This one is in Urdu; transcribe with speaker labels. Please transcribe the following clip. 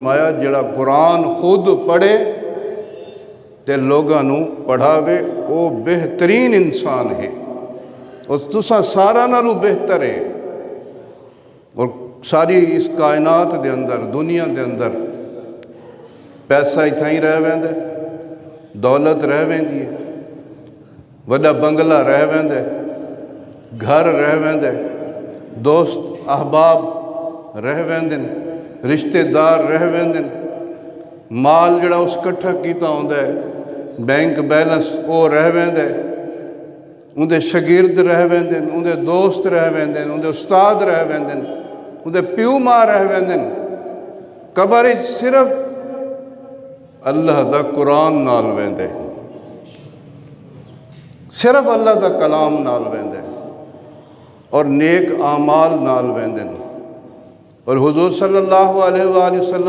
Speaker 1: فرمایا جڑا قرآن خود پڑھے تے لوگاں نوں پڑھاوے او بہترین انسان ہے، اور تساں سارا نالوں بہتر ہے۔ اور ساری اس کائنات دے اندر، دنیا دے اندر پیسہ اتھا ہی رہ ویندے، دولت رہ ویندی ہے، وڈا بنگلہ رہ ویندے، گھر رہ ویندے، دوست احباب رہ ویندے، رشتے دار رہ ویندے، مال جڑا اس کٹھا کیتا ہوندے، بینک بیلنس او رہ ویندے، اندے شاگرد رہ ویندے، اندے دوست رہ ویندے، اندے استاد رہ ویندے، اندے پیو ماں رہ ویندے۔ قبر صرف اللہ دا قرآن نال ویندے، صرف اللہ دا کلام نال ویندے اور نیک اعمال نال ویندے۔ اور حضور صلی اللہ علیہ وآلہ وسلم